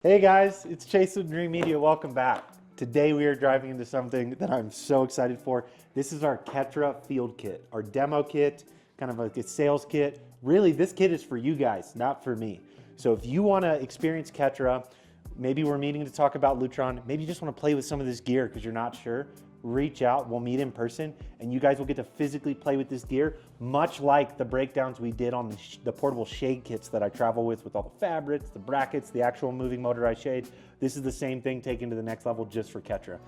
Hey guys, it's Chase with Dream Media. Welcome back. Today we are driving into something that I'm so excited for. This is our Ketra field kit, our demo kit, kind of like a sales kit. Really, this kit is for you guys, not for me. So if you want to experience Ketra, maybe we're meeting to talk about Lutron, maybe you just want to play with some of this gear because you're not sure, reach out, we'll meet in person, and you guys will get to physically play with this gear, much like the breakdowns we did on the portable shade kits that I travel with all the fabrics, the brackets, the actual moving motorized shade. This is the same thing taken to the next level just for Ketra.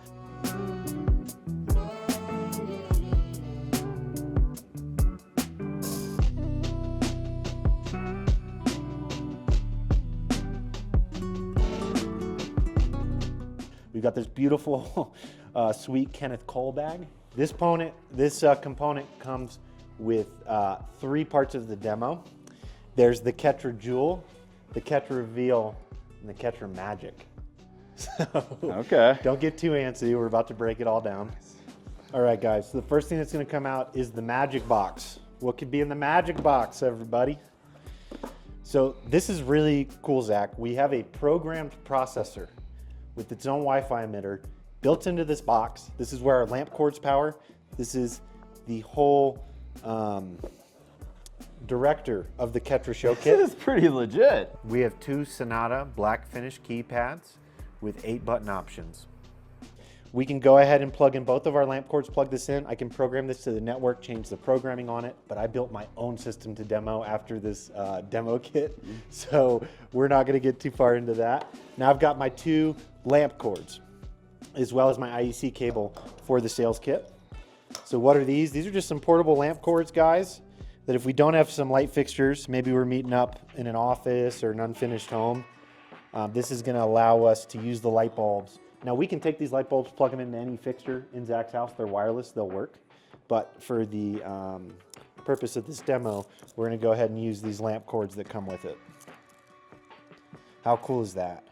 We've got this beautiful, sweet Kenneth Cole bag. This component comes with 3 parts of the demo. There's the Ketra Jewel, the Ketra Reveal, and the Ketra Magic. So, okay. Don't get too antsy. We're about to break it all down. All right, guys. So the first thing that's going to come out is the Magic Box. What could be in the Magic Box, everybody? So this is really cool, Zach. We have a programmed processor with its own Wi-Fi emitter built into this box. This is where our lamp cords power. This is the whole director of the Ketra show kit. This is pretty legit. We have 2 Sonata black finish keypads with 8 button options. We can go ahead and plug in both of our lamp cords, plug this in. I can program this to the network, change the programming on it, but I built my own system to demo after this demo kit, so we're not gonna get too far into that. Now I've got my 2 lamp cords, as well as my IEC cable for the sales kit. So what are these? These are just some portable lamp cords, guys, that if we don't have some light fixtures, maybe we're meeting up in an office or an unfinished home, this is gonna allow us to use the light bulbs. Now we can take these light bulbs, plug them into any fixture in Zach's house. They're wireless, they'll work. But for the purpose of this demo, we're gonna go ahead and use these lamp cords that come with it. How cool is that?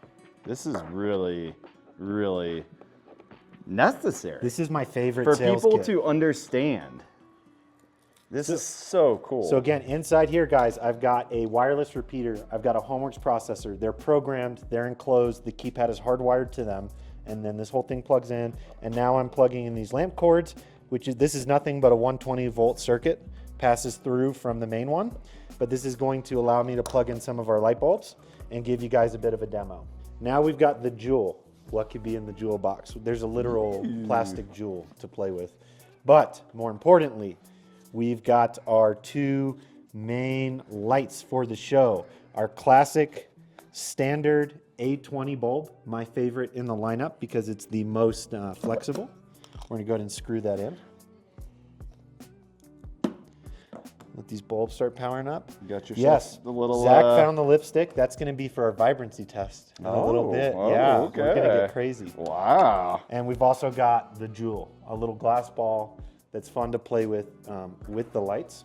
This is really, really necessary. This is my favorite for sales people kit. to understand. This is so cool. So again, inside here, guys, I've got a wireless repeater. I've got a Homeworks processor. They're programmed, they're enclosed. The keypad is hardwired to them. And then this whole thing plugs in. And now I'm plugging in these lamp cords, this is nothing but a 120 volt circuit, passes through from the main one. But this is going to allow me to plug in some of our light bulbs and give you guys a bit of a demo. Now we've got the Jewel. What could be in the Jewel box? There's a literal plastic jewel to play with. But more importantly, we've got our 2 main lights for the show. Our classic standard A20 bulb, my favorite in the lineup because it's the most flexible. We're gonna go ahead and screw that in. Let these bulbs start powering up. You got yourself yes. the little... Zach found the lipstick. That's gonna be for our vibrancy test in a little bit. Yeah, okay. We're gonna get crazy. Wow. And we've also got the Jewel, a little glass ball that's fun to play with the lights.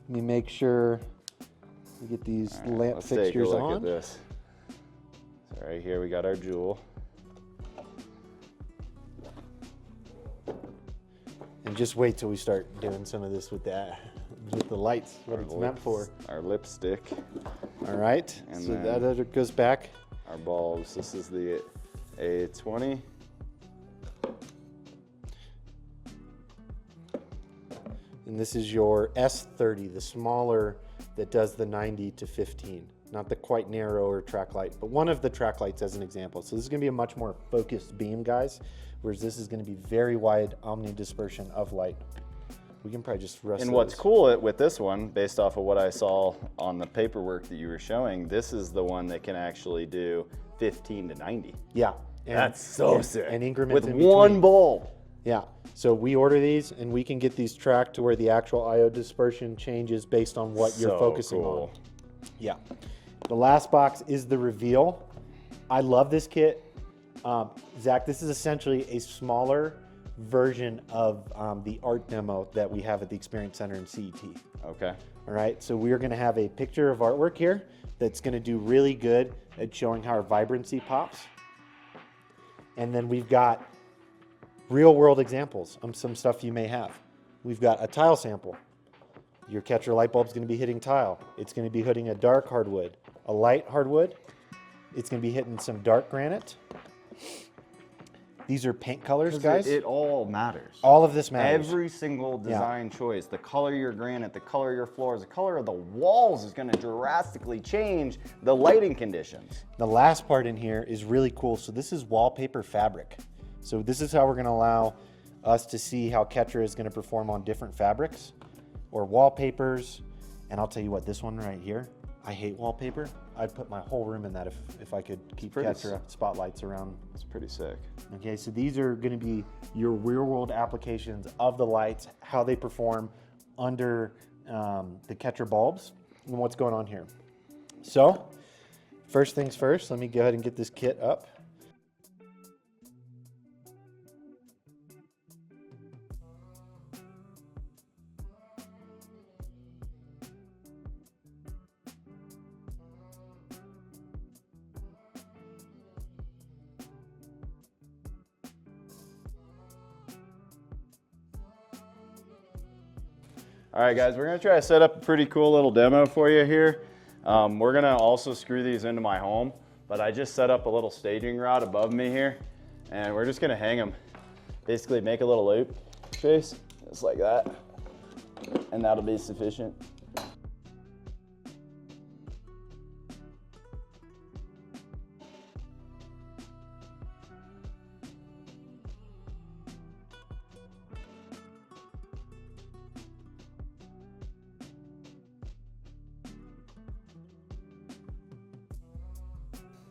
Let me make sure we get these lamp fixtures on. Let's take a look at this. So right here we got our Jewel. And just wait till we start doing some of this with the lights, what it's meant for. Our lipstick. All right, And so then that goes back. Our bulbs, this is the A20. And this is your S30, the smaller that does the 90 to 15. Not the quite narrower track light, but one of the track lights as an example. So this is gonna be a much more focused beam, guys, whereas this is gonna be very wide Omni dispersion of light. We can probably just rest And what's cool with this one, based off of what I saw on the paperwork that you were showing, this is the one that can actually do 15 to 90. Yeah. That's so sick. And increments with in one between. bulb. Yeah, so we order these and we can get these tracked to where the actual IO dispersion changes based on what you're focusing on. Yeah. The last box is the Reveal. I love this kit. Zach, this is essentially a smaller version of the art demo that we have at the Experience Center in CET. Okay. All right, so we are gonna have a picture of artwork here that's gonna do really good at showing how our vibrancy pops. And then we've got real world examples of some stuff you may have. We've got a tile sample. Your Ketra light bulb is going to be hitting tile. It's going to be hitting a dark hardwood, a light hardwood. It's going to be hitting some dark granite. These are paint colors, guys. It all matters. All of this matters. Every single design choice, the color of your granite, the color of your floors, the color of the walls is going to drastically change the lighting conditions. The last part in here is really cool. So this is wallpaper fabric. So this is how we're going to allow us to see how Ketra is going to perform on different fabrics or wallpapers. And I'll tell you what, this one right here, I hate wallpaper. I'd put my whole room in that if I could keep Ketra spotlights around. It's pretty sick. Okay, so these are going to be your real world applications of the lights, how they perform under the Ketra bulbs and what's going on here. So first things first, let me go ahead and get this kit up. All right, guys, we're gonna try to set up a pretty cool little demo for you here. We're gonna also screw these into my home, but I just set up a little staging rod above me here, and we're just gonna hang them. Basically make a little loop face, just like that, and that'll be sufficient.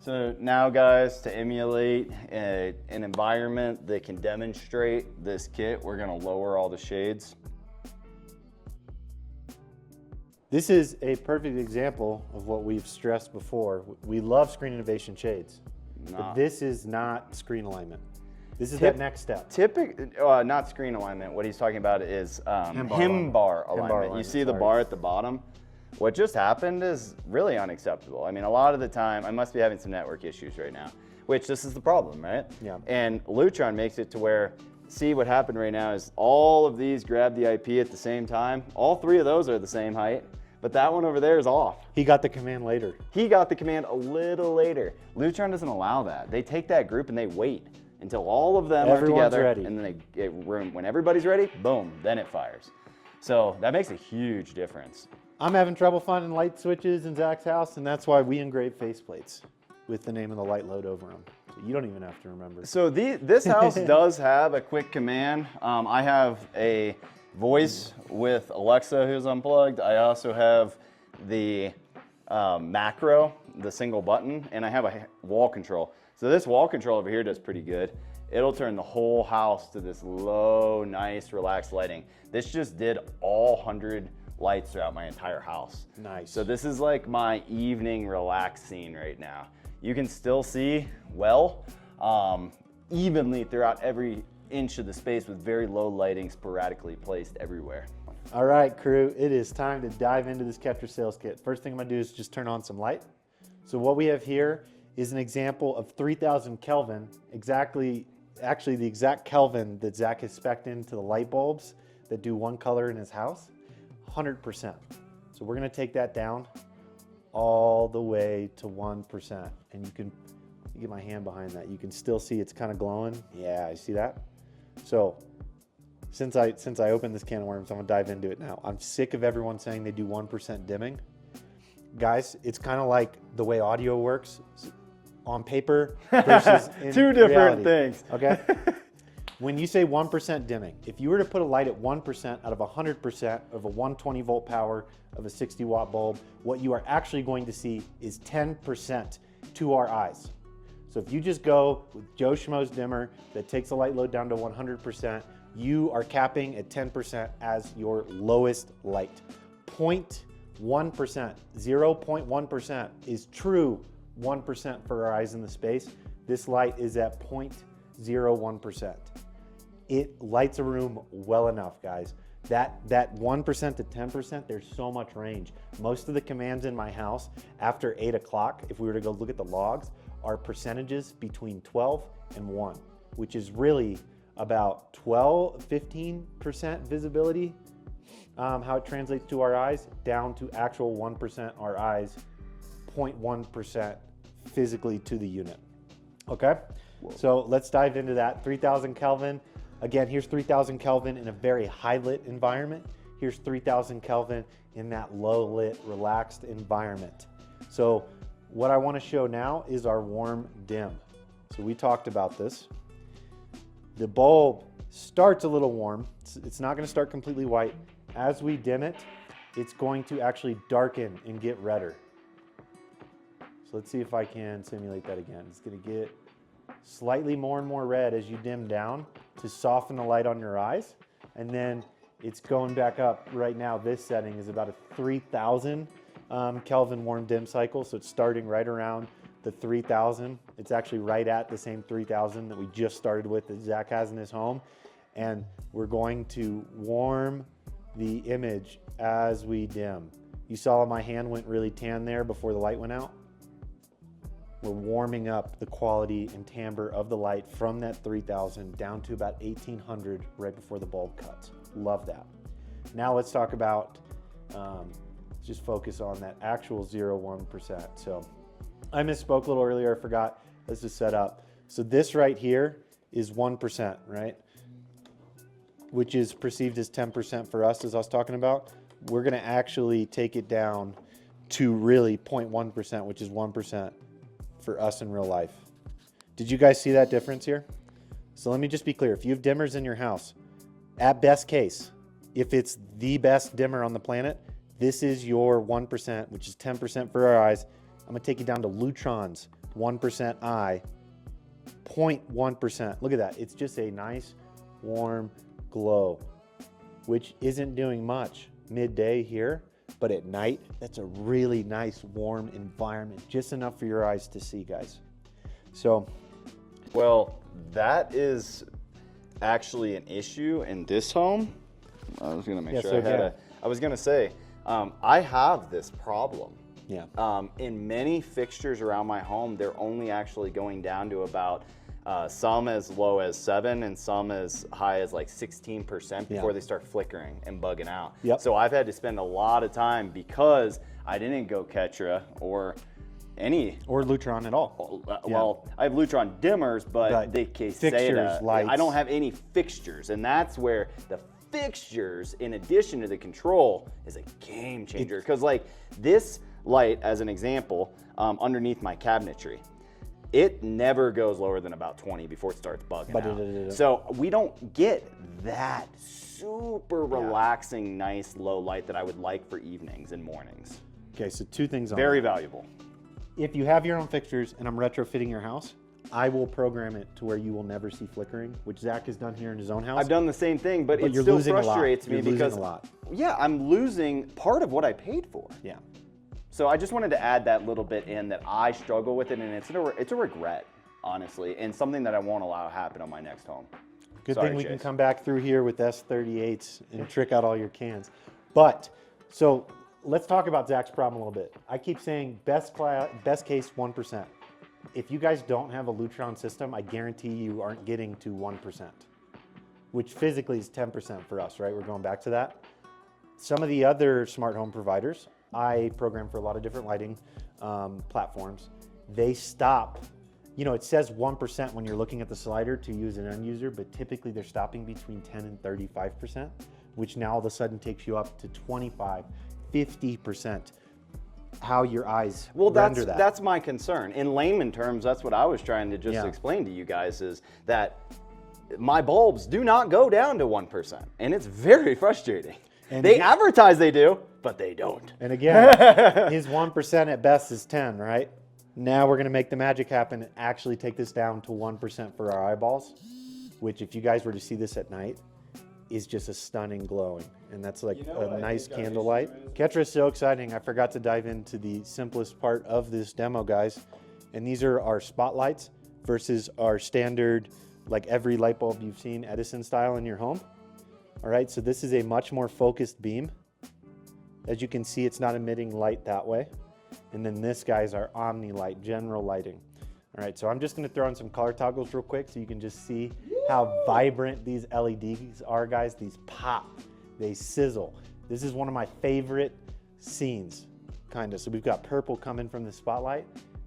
So now, guys, to emulate an environment that can demonstrate this kit, we're gonna lower all the shades. This is a perfect example of what we've stressed before. We love screen innovation shades, but this is not screen alignment. This is that next step. Not screen alignment. What he's talking about is hem bar alignment. You see the bar at the bottom? What just happened is really unacceptable. I mean, a lot of the time, I must be having some network issues right now, which this is the problem, right? Yeah. And Lutron makes it to where, see what happened right now is all of these grab the IP at the same time. All three of those are the same height, but that one over there is off. He got the command later. He got the command a little later. Lutron doesn't allow that. They take that group and they wait until all of them are together, ready. And then when everybody's ready, boom, then it fires. So that makes a huge difference. I'm having trouble finding light switches in Zach's house, and that's why we engrave faceplates with the name of the light load over them. So you don't even have to remember. So this house does have a quick command. I have a voice with Alexa who's unplugged. I also have the macro, the single button, and I have a wall control. So this wall control over here does pretty good. It'll turn the whole house to this low, nice, relaxed lighting. This just did all 100 lights throughout my entire house. Nice. So this is like my evening relaxed scene right now. You can still see well, evenly throughout every inch of the space with very low lighting sporadically placed everywhere. All right, crew, it is time to dive into this Ketra sales kit. First thing I'm gonna do is just turn on some light. So what we have here is an example of 3000 Kelvin, actually the exact Kelvin that Zach has spec'd into the light bulbs that do one color in his house. 100%. So we're gonna take that down all the way to 1%. And you can get my hand behind that. You can still see it's kind of glowing. Yeah, I see that. So since I opened this can of worms, I'm gonna dive into it now. I'm sick of everyone saying they do 1% dimming. Guys, it's kind of like the way audio works on paper versus in Two different reality. things. Okay? When you say 1% dimming, if you were to put a light at 1% out of 100% of a 120 volt power of a 60 watt bulb, what you are actually going to see is 10% to our eyes. So if you just go with Joe Schmo's dimmer that takes the light load down to 100%, you are capping at 10% as your lowest light. 0.1%, 0.1% is true 1% for our eyes in the space. This light is at 0.01%. It lights a room well enough, guys. That 1% to 10%, there's so much range. Most of the commands in my house after 8 o'clock, if we were to go look at the logs, are percentages between 12 and 1, which is really about 15% visibility how it translates to our eyes, down to actual 1% our eyes, 0.1% physically to the unit. Okay, so let's dive into that. 3000 Kelvin. Again, here's 3000 Kelvin in a very high lit environment. Here's 3000 Kelvin in that low lit, relaxed environment. So what I want to show now is our warm dim. So we talked about this. The bulb starts a little warm. It's not going to start completely white. As we dim it, it's going to actually darken and get redder. So let's see if I can simulate that again. It's going to get slightly more and more red as you dim down to soften the light on your eyes. And then it's going back up. Right now, this setting is about a 3000 Kelvin warm dim cycle. So it's starting right around the 3000. It's actually right at the same 3000 that we just started with that Zach has in his home. And we're going to warm the image as we dim. You saw my hand went really tan there before the light went out. We're warming up the quality and timbre of the light from that 3000 down to about 1800 right before the bulb cuts. Love that. Now let's talk about, just focus on that actual 0-1%. So I misspoke a little earlier, I forgot. Let's just set up. So this right here is 1%, right? Which is perceived as 10% for us, as I was talking about. We're gonna actually take it down to really 0.1%, which is 1% for us in real life. Did you guys see that difference here? So let me just be clear. If you have dimmers in your house, at best case, if it's the best dimmer on the planet, this is your 1%, which is 10% for our eyes. I'm gonna take you down to Lutron's 1% eye, 0.1%. Look at that. It's just a nice, warm glow, which isn't doing much midday here, but at night, that's a really nice, warm environment, just enough for your eyes to see, guys. So, well, that is actually an issue in this home. I was gonna make sure I had I was gonna say, I have this problem. Yeah. In many fixtures around my home, they're only actually going down to about some as low as 7 and some as high as like 16% before they start flickering and bugging out. Yep. So I've had to spend a lot of time because I didn't go Ketra or any. Or Lutron at all. Well, I have Lutron dimmers, but they fixtures, lights. I don't have any fixtures, and that's where the fixtures, in addition to the control, is a game changer. Because like this light, as an example, underneath my cabinetry, it never goes lower than about 20 before it starts bugging out. So we don't get that super relaxing, nice low light that I would like for evenings and mornings. Okay, so two things on Very that. valuable. If you have your own fixtures and I'm retrofitting your house, I will program it to where you will never see flickering, which Zach has done here in his own house. I've done the same thing, but it still frustrates me because yeah, I'm losing part of what I paid for. Yeah. So I just wanted to add that little bit in that I struggle with it, and it's a regret, honestly, and something that I won't allow to happen on my next home. Good thing we can come back through here with S38s and trick out all your cans. But, so let's talk about Zach's problem a little bit. I keep saying best case 1%. If you guys don't have a Lutron system, I guarantee you aren't getting to 1%, which physically is 10% for us, right? We're going back to that. Some of the other smart home providers, I program for a lot of different lighting platforms. They stop, you know, it says 1% when you're looking at the slider to use an end user, but typically they're stopping between 10 and 35%, which now all of a sudden takes you up to 25, 50%. How your eyes render that. That's my concern. In layman terms, that's what I was trying to just explain to you guys, is that my bulbs do not go down to 1%, and it's very frustrating. And they advertise they do, but they don't. And again, his 1% at best is 10, right? Now we're gonna make the magic happen and actually take this down to 1% for our eyeballs, which if you guys were to see this at night, is just a stunning glowing. And that's like a nice candlelight. Ketra is so exciting. I forgot to dive into the simplest part of this demo, guys. And these are our spotlights versus our standard, like every light bulb you've seen Edison style in your home. All right, so this is a much more focused beam. As you can see, it's not emitting light that way. And then this, guys, our Omni light, general lighting. All right, so I'm just gonna throw in some color toggles real quick so you can just see how vibrant these LEDs are, guys. These pop. they sizzle. This is one of my favorite scenes, kind of. So we've got purple coming from the spotlight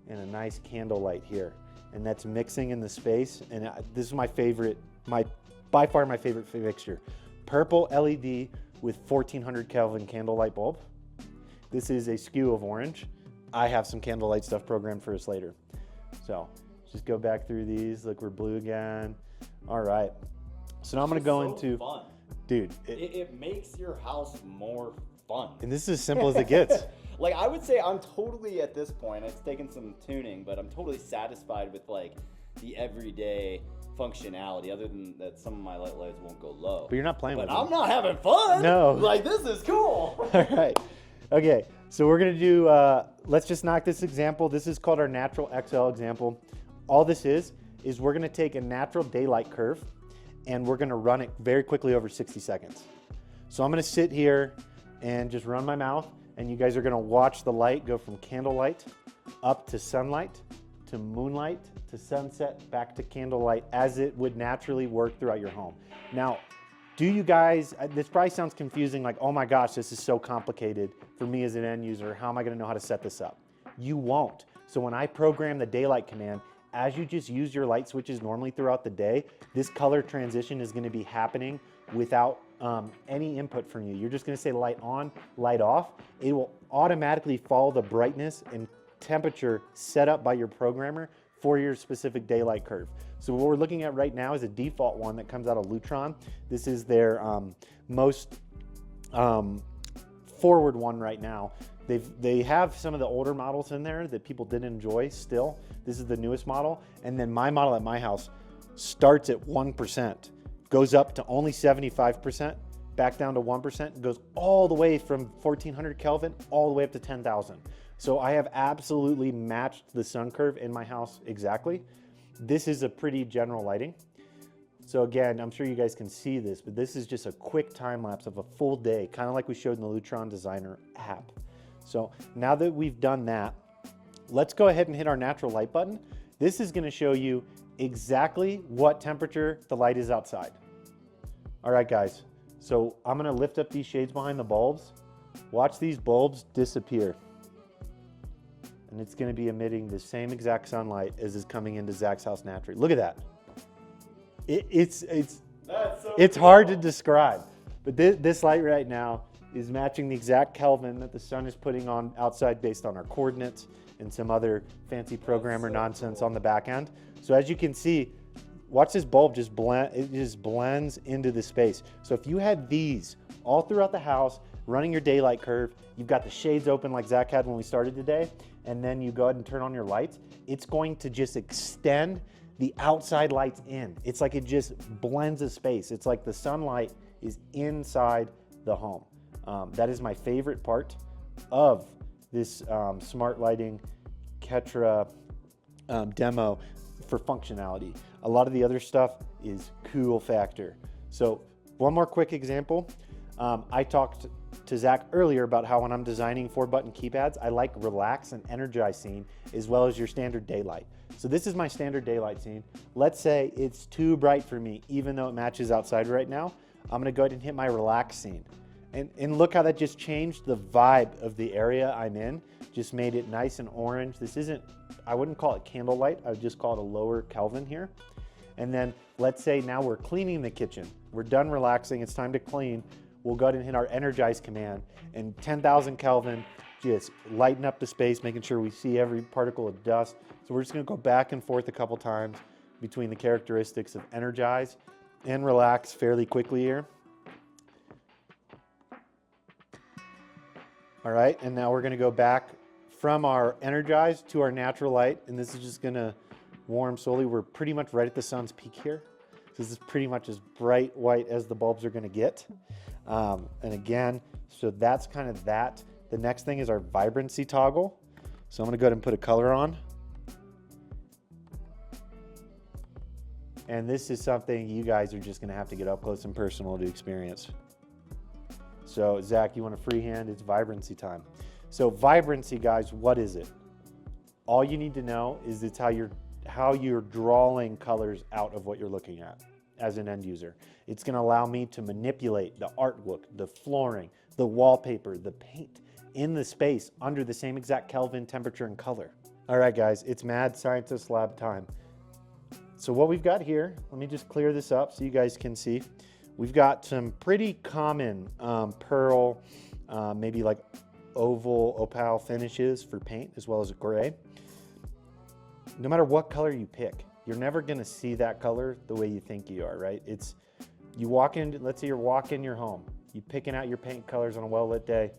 and a nice candle light here. And that's mixing in the space. And this is my favorite, by far my favorite fixture. Purple LED with 1400 Kelvin candle light bulb. This is a skew of orange. I have some candlelight stuff programmed for us later. So just go back through these. Look, we're blue again. All right. So now I'm gonna go into, fun. Dude. It makes your house more fun. And this is as simple as it gets. Like, I would say I'm totally, at this point, it's taken some tuning, but I'm totally satisfied with like the everyday functionality, other than that some of my lights won't go low. But you're not playing with them. I'm not having fun. No. Like, this is cool. All right. Okay, so we're gonna do, let's just knock this example. This is called our natural XL example. All this is we're gonna take a natural daylight curve and we're gonna run it very quickly over 60 seconds. So I'm gonna sit here and just run my mouth, and you guys are gonna watch the light go from candlelight up to sunlight, to moonlight, to sunset, back to candlelight, as it would naturally work throughout your home. Now, do you guys, this probably sounds confusing, like, oh my gosh, this is so complicated for me as an end user. How am I gonna know how to set this up? You won't. So when I program the daylight command, as you just use your light switches normally throughout the day, this color transition is gonna be happening without any input from you. You're just gonna say light on, light off. It will automatically follow the brightness and temperature set up by your programmer for your specific daylight curve. So what we're looking at right now is a default one that comes out of Lutron. This is their most forward one right now. They have some of the older models in there that people did enjoy still. This is the newest model. And then my model at my house starts at 1%, goes up to only 75%, back down to 1%, goes all the way from 1400 Kelvin all the way up to 10,000. So I have absolutely matched the sun curve in my house exactly. This is a pretty general lighting. So again, I'm sure you guys can see this, but this is just a quick time lapse of a full day, kind of like we showed in the Lutron Designer app. So now that we've done that, let's go ahead and hit our natural light button. This is going to show you exactly what temperature the light is outside. All right, guys. So I'm going to lift up these shades behind the bulbs. Watch these bulbs disappear. And it's going to be emitting the same exact sunlight as is coming into Zach's house naturally. Look at that. It's hard to describe, but this light right now is matching the exact Kelvin that the sun is putting on outside based on our coordinates and some other fancy programmer nonsense on the back end. So as you can see, watch this bulb just blend, it just blends into the space. So if you had these all throughout the house, running your daylight curve, you've got the shades open like Zach had when we started today, and then you go ahead and turn on your lights, it's going to just extend the outside lights in. It's like it just blends the space. It's like the sunlight is inside the home. That is my favorite part of this smart lighting Ketra demo for functionality. A lot of the other stuff is cool factor. So one more quick example. I talked to Zach earlier about how when I'm designing 4-button keypads, I like relax and energize scene as well as your standard daylight. So this is my standard daylight scene. Let's say it's too bright for me, even though it matches outside right now. I'm gonna go ahead and hit my relax scene. And look how that just changed the vibe of the area I'm in. Just made it nice and orange. This isn't, I wouldn't call it candlelight. I would just call it a lower Kelvin here. And then let's say now we're cleaning the kitchen. We're done relaxing, it's time to clean. We'll go ahead and hit our Energize command, and 10,000 Kelvin, just lighten up the space, making sure we see every particle of dust. So we're just gonna go back and forth a couple times between the characteristics of Energize and relax fairly quickly here. All right, and now we're gonna go back from our Energize to our natural light, and this is just gonna warm slowly. We're pretty much right at the sun's peak here. This is pretty much as bright white as the bulbs are gonna get. And again, so that's kind of that. The next thing is our vibrancy toggle. So I'm gonna go ahead and put a color on. And this is something you guys are just gonna have to get up close and personal to experience. So Zach, you want a freehand? It's vibrancy time. So vibrancy, guys, what is it? All you need to know is it's how you're drawing colors out of what you're looking at. as an end user. It's gonna allow me to manipulate the artwork, the flooring, the wallpaper, the paint in the space under the same exact Kelvin temperature and color. All right, guys, it's Mad Scientist Lab time. So what we've got here, let me just clear this up so you guys can see. We've got some pretty common pearl, maybe like oval, opal finishes for paint, as well as gray. No matter what color you pick, you're never gonna see that color the way you think you are, right? It's, you walk in, let's say you're walking your home, you picking out your paint colors on a well-lit day,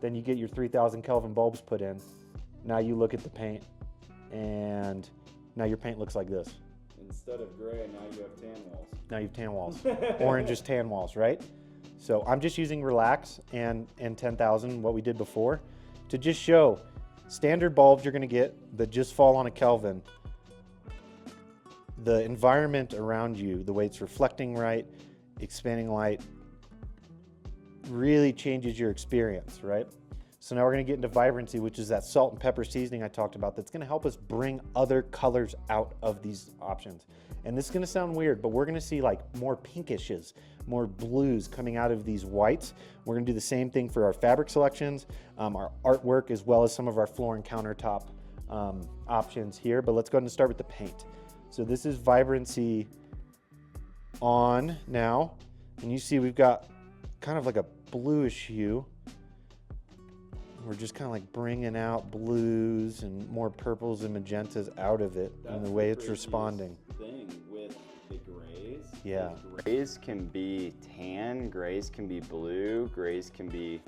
then you get your 3000 Kelvin bulbs put in. Now you look at the paint, and now your paint looks like this. Instead of gray, now you have tan walls. Now you have tan walls. Orange is tan walls, right? So I'm just using Relax and 10,000, what we did before, to just show standard bulbs you're gonna get that just fall on a Kelvin. The environment around you, the way it's reflecting right, expanding light, really changes your experience, right? So now we're gonna get into Vibrancy, which is that salt and pepper seasoning I talked about that's gonna help us bring other colors out of these options. And this is gonna sound weird, but we're gonna see like more pinkishes, more blues coming out of these whites. We're gonna do the same thing for our fabric selections, our artwork, as well as some of our floor and countertop options here. But let's go ahead and start with the paint. So this is Vibrancy on now, and you see we've got kind of like a bluish hue. We're just kind of like bringing out blues and more purples and magentas out of it. That's and the way it's craziest responding. Thing with the grays. Yeah. Grays can be tan, grays can be blue, grays can be...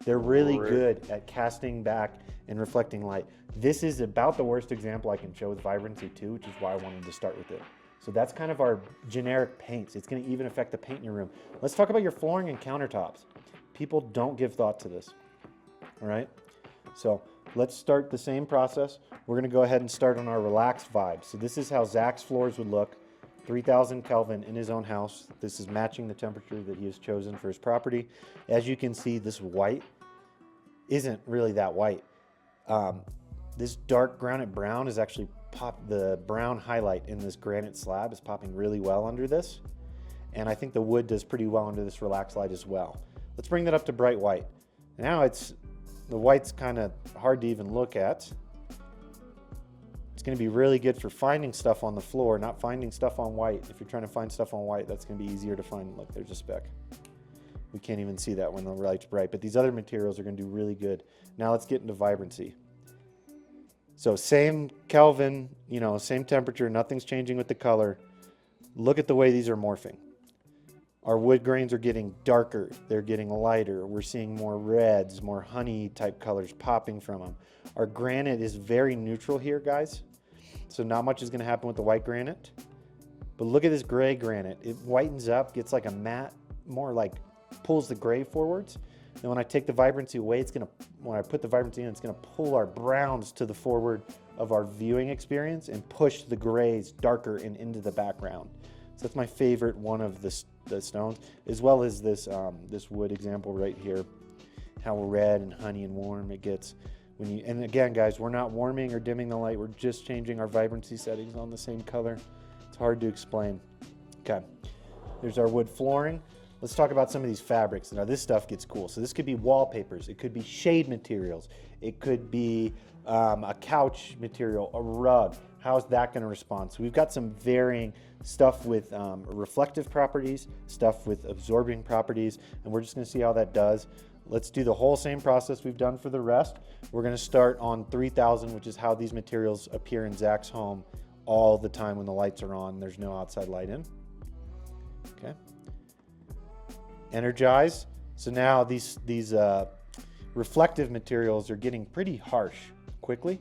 They're really good at casting back and reflecting light. This is about the worst example I can show with Vibrancy 2, which is why I wanted to start with it. So that's kind of our generic paints. It's gonna even affect the paint in your room. Let's talk about your flooring and countertops. People don't give thought to this, all right? So let's start the same process. We're gonna go ahead and start on our Relaxed vibe. So this is how Zach's floors would look, 3000 Kelvin in his own house. This is matching the temperature that he has chosen for his property. As you can see, this white isn't really that white. This dark granite brown is actually the brown highlight in this granite slab is popping really well under this. And I think the wood does pretty well under this Relaxed light as well. Let's bring that up to bright white. Now the white's kind of hard to even look at. It's going to be really good for finding stuff on the floor, not finding stuff on white. If you're trying to find stuff on white, that's going to be easier to find. Look, there's a speck. We can't even see that when the light's bright, but these other materials are going to do really good. Now let's get into Vibrancy. So same Kelvin, same temperature, nothing's changing with the color. Look at the way these are morphing. Our wood grains are getting darker, they're getting lighter. We're seeing more reds, more honey type colors popping from them. Our granite is very neutral here, guys. So not much is gonna happen with the white granite. But look at this gray granite. It whitens up, gets like a matte, more like pulls the gray forwards. And when I take the Vibrancy away, when I put the Vibrancy in, it's gonna pull our browns to the forward of our viewing experience and push the grays darker and into the background. So that's my favorite one of the stones, as well as this this wood example right here. How red and honey and warm it gets when you. And again, guys, we're not warming or dimming the light. We're just changing our Vibrancy settings on the same color. It's hard to explain. Okay, there's our wood flooring. Let's talk about some of these fabrics. Now this stuff gets cool. So this could be wallpapers. It could be shade materials. It could be a couch material, a rug. How's that going to respond? So we've got some varying stuff with reflective properties, stuff with absorbing properties, and we're just going to see how that does. Let's do the whole same process we've done for the rest. We're going to start on 3000, which is how these materials appear in Zach's home all the time when the lights are on. There's no outside light in. Okay. Energize. So now these reflective materials are getting pretty harsh quickly,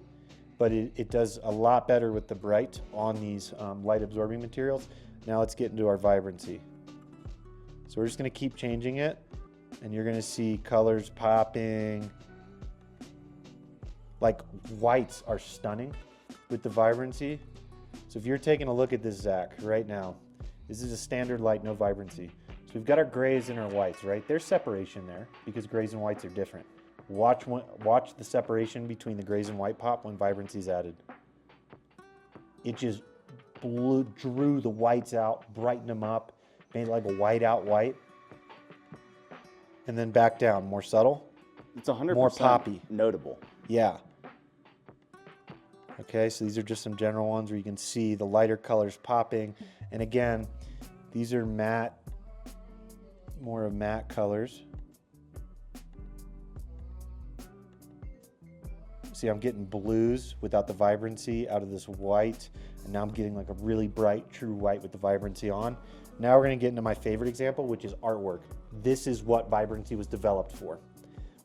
but it does a lot better with the bright on these light absorbing materials. Now let's get into our Vibrancy. So we're just gonna keep changing it, and you're gonna see colors popping. Like whites are stunning with the Vibrancy. So if you're taking a look at this, Zach, right now, this is a standard light, no Vibrancy. So we've got our grays and our whites, right? There's separation there because grays and whites are different. Watch the separation between the grays and white pop when Vibrancy is added. It just drew the whites out, brightened them up, made it like a white out white. And then back down, more subtle. It's 100% more poppy. notable. Yeah. Okay, so these are just some general ones where you can see the lighter colors popping. And again, these are matte, more of matte colors. See, I'm getting blues without the vibrancy out of this white. And now I'm getting like a really bright, true white with the vibrancy on. Now we're gonna get into my favorite example, which is artwork. This is what vibrancy was developed for.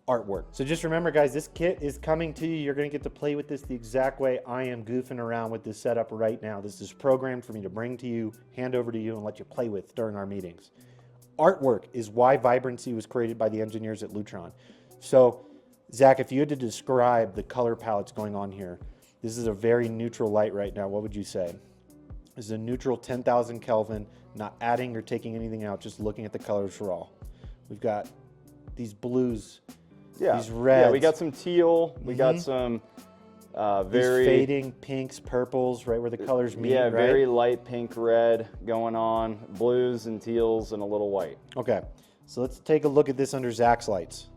Artwork. So just remember, guys, this kit is coming to you. You're gonna get to play with this the exact way I am goofing around with this setup right now. This is programmed for me to bring to you, hand over to you, and let you play with during our meetings. Artwork is why vibrancy was created by the engineers at Lutron. So, Zach, if you had to describe the color palettes going on here, this is a very neutral light right now. What would you say? This is a neutral 10,000 Kelvin, not adding or taking anything out, just looking at the colors raw. We've got these blues, these reds. Yeah, we got some teal, we got some very these fading pinks, purples, right where the colors meet, right? very light pink, red going on, blues and teals and a little white. Okay, so let's take a look at this under Zach's lights.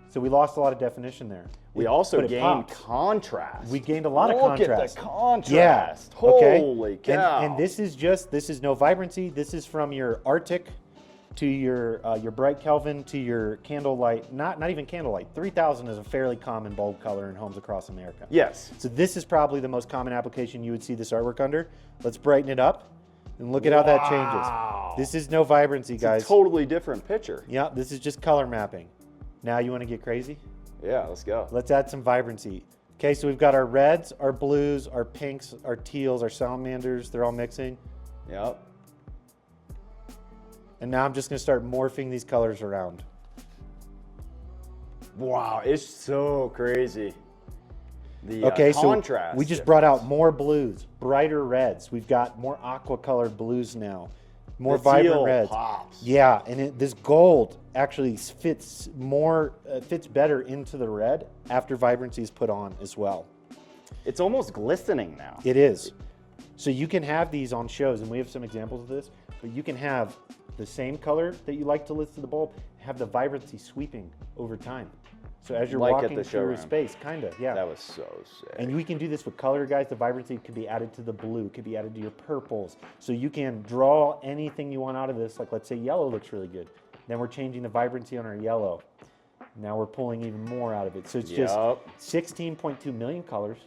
So we lost a lot of definition there. We also But it gained popped. contrast. We gained a lot of Look contrast. at the contrast. Yeah. Okay. Holy cow. And this is no vibrancy. This is from your Arctic to your bright Kelvin to your candlelight. Not even candlelight. 3000 is a fairly common bulb color in homes across America. Yes. So this is probably the most common application you would see this artwork under. Let's brighten it up and look at how that changes. This is no vibrancy, guys. It's a totally different picture. Yeah, this is just color mapping. Now you want to get crazy? Yeah, let's go. Let's add some vibrancy. Okay, so we've got our reds, our blues, our pinks, our teals, our salamanders. They're all mixing. Yep. And now I'm just going to start morphing these colors around. Wow, it's so crazy. The Okay, so contrast we just brought out more blues, brighter reds. We've got more aqua colored blues now, more The vibrant teal reds. pops. Yeah, and this gold actually fits better into the red after vibrancy is put on as well. It's almost glistening now. It is. So you can have these on shows, and we have some examples of this, but you can have the same color that you like to list to the bulb, have the vibrancy sweeping over time. So as you're Like at walking the through a showroom. space, kind of, yeah. That was so sick. And we can do this with color, guys. The vibrancy can be added to the blue, could be added to your purples. So you can draw anything you want out of this. Like let's say yellow looks really good. Then we're changing the vibrancy on our yellow. Now we're pulling even more out of it. So it's just 16.2 million colors,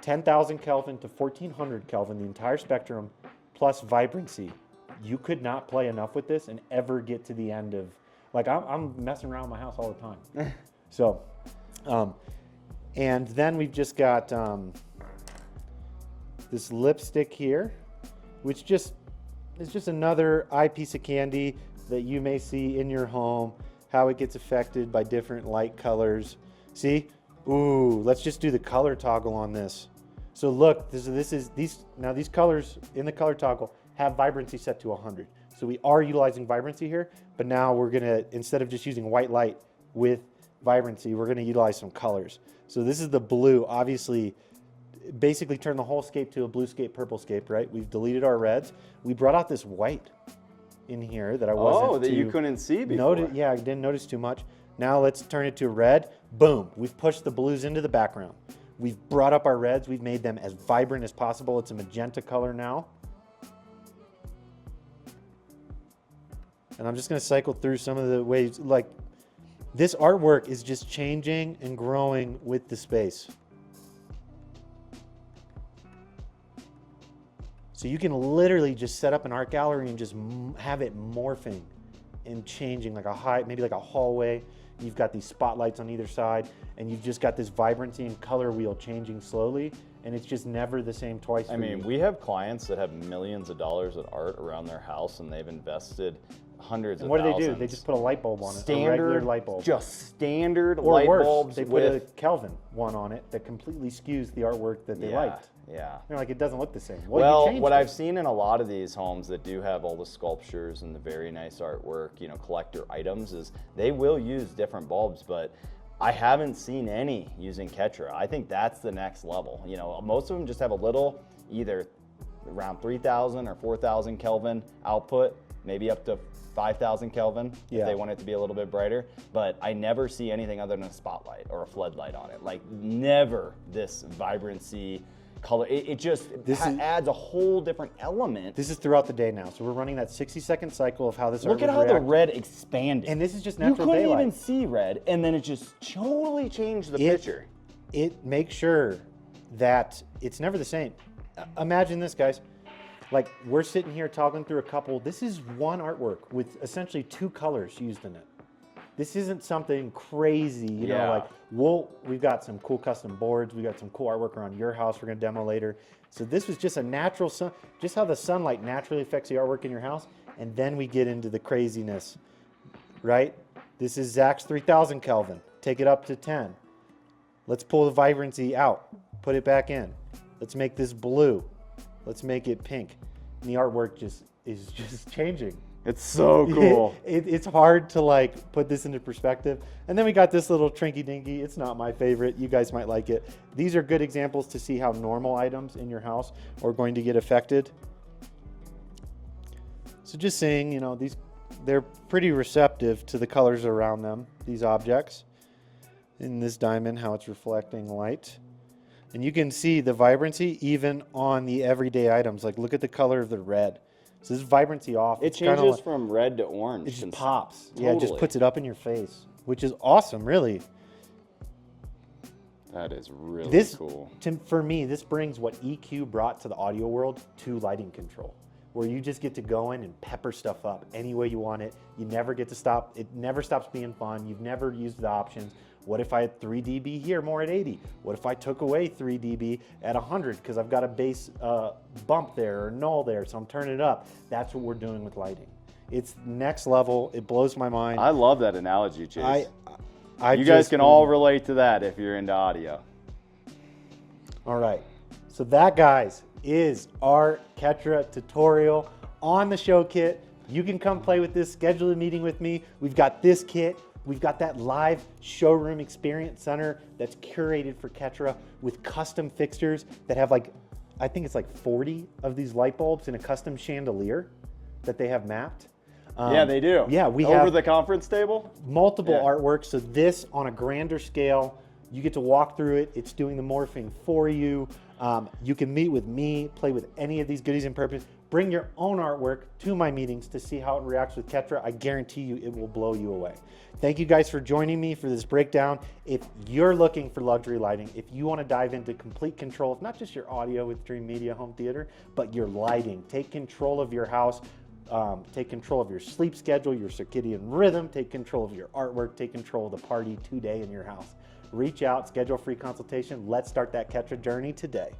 10,000 Kelvin to 1400 Kelvin, the entire spectrum, plus vibrancy. You could not play enough with this and ever get to the end of, like I'm messing around my house all the time. So, and then we've just got this lipstick here, which is just another eye piece of candy that you may see in your home, how it gets affected by different light colors. See? Ooh, let's just do the color toggle on this. So look, these colors in the color toggle have vibrancy set to 100. So we are utilizing vibrancy here, but now we're gonna, instead of just using white light with vibrancy, we're gonna utilize some colors. So this is the blue, obviously, basically turn the whole scape to a blue scape, purple scape, right? We've deleted our reds. We brought out this white in here that I wasn't that you couldn't see before. Yeah, I didn't notice too much. Now let's turn it to red. Boom, we've pushed the blues into the background. We've brought up our reds. We've made them as vibrant as possible. It's a magenta color now. And I'm just gonna cycle through some of the ways, like this artwork is just changing and growing with the space. So you can literally just set up an art gallery and just have it morphing and changing like maybe like a hallway. You've got these spotlights on either side, and you've just got this vibrancy and color wheel changing slowly, and it's just never the same twice. I mean, we have clients that have millions of dollars of art around their house, and they've invested hundreds of thousands. What do? They just put a light bulb on it, a Standard regular light bulb. Just standard Or light worse, bulbs. they put a Kelvin one on it that completely skews the artwork that they liked. Yeah. They're like, it doesn't look the same. Well, what I've seen in a lot of these homes that do have all the sculptures and the very nice artwork, you know, collector items, is they will use different bulbs, but I haven't seen any using Ketra. I think that's the next level. You know, most of them just have a little either around 3,000 or 4,000 Kelvin output, maybe up to 5,000 Kelvin if they want it to be a little bit brighter. But I never see anything other than a spotlight or a floodlight on it. Like never this vibrancy color. It just adds a whole different element. This is throughout the day now. So we're running that 60-second cycle of how this Look at how the red expanded. And this is just natural daylight. You daylight. couldn't even see red, and then it just totally changed the picture. It makes sure that it's never the same. Imagine this, guys. Like, we're sitting here talking through a couple. This is one artwork with essentially 2 colors used in it. This isn't something crazy, you know, like we've got some cool custom boards. We got some cool artwork around your house we're gonna demo later. So this was just a natural sun, just how the sunlight naturally affects the artwork in your house. And then we get into the craziness, right? This is Zach's 3000 Kelvin. Take it up to 10. Let's pull the vibrancy out, put it back in. Let's make this blue. Let's make it pink. And the artwork is just changing. It's so cool. It's hard to like put this into perspective. And then we got this little trinky dinky. It's not my favorite. You guys might like it. These are good examples to see how normal items in your house are going to get affected. So just saying, you know, they're pretty receptive to the colors around them, these objects. In this diamond, how it's reflecting light. And you can see the vibrancy even on the everyday items. Like, look at the color of the red. So this is vibrancy off. It changes like, from red to orange. It just pops. Totally. Yeah, it just puts it up in your face, which is awesome, really. That is really cool. For me, this brings what EQ brought to the audio world to lighting control, where you just get to go in and pepper stuff up any way you want it. You never get to stop. It never stops being fun. You've never used the options. What if I had 3 dB here, more at 80? What if I took away 3 dB at 100 because I've got a bass bump there or null there, so I'm turning it up. That's what we're doing with lighting. It's next level. It blows my mind. I love that analogy, Chase. You guys can all relate to that if you're into audio. All right. So that, guys, is our Ketra tutorial on the show kit. You can come play with this, schedule a meeting with me. We've got this kit. We've got that live showroom experience center that's curated for Ketra with custom fixtures that have like, I think it's like 40 of these light bulbs in a custom chandelier that they have mapped. Yeah, they do. Yeah, we over have the conference table. Multiple artworks. So this on a grander scale, you get to walk through it. It's doing the morphing for you. You can meet with me, play with any of these goodies in purpose. Bring your own artwork to my meetings to see how it reacts with Ketra. I guarantee you it will blow you away. Thank you guys for joining me for this breakdown. If you're looking for luxury lighting, if you want to dive into complete control of not just your audio with Dream Media Home Theater, but your lighting, take control of your house, take control of your sleep schedule, your circadian rhythm, take control of your artwork, take control of the party today in your house. Reach out, schedule a free consultation. Let's start that Ketra journey today.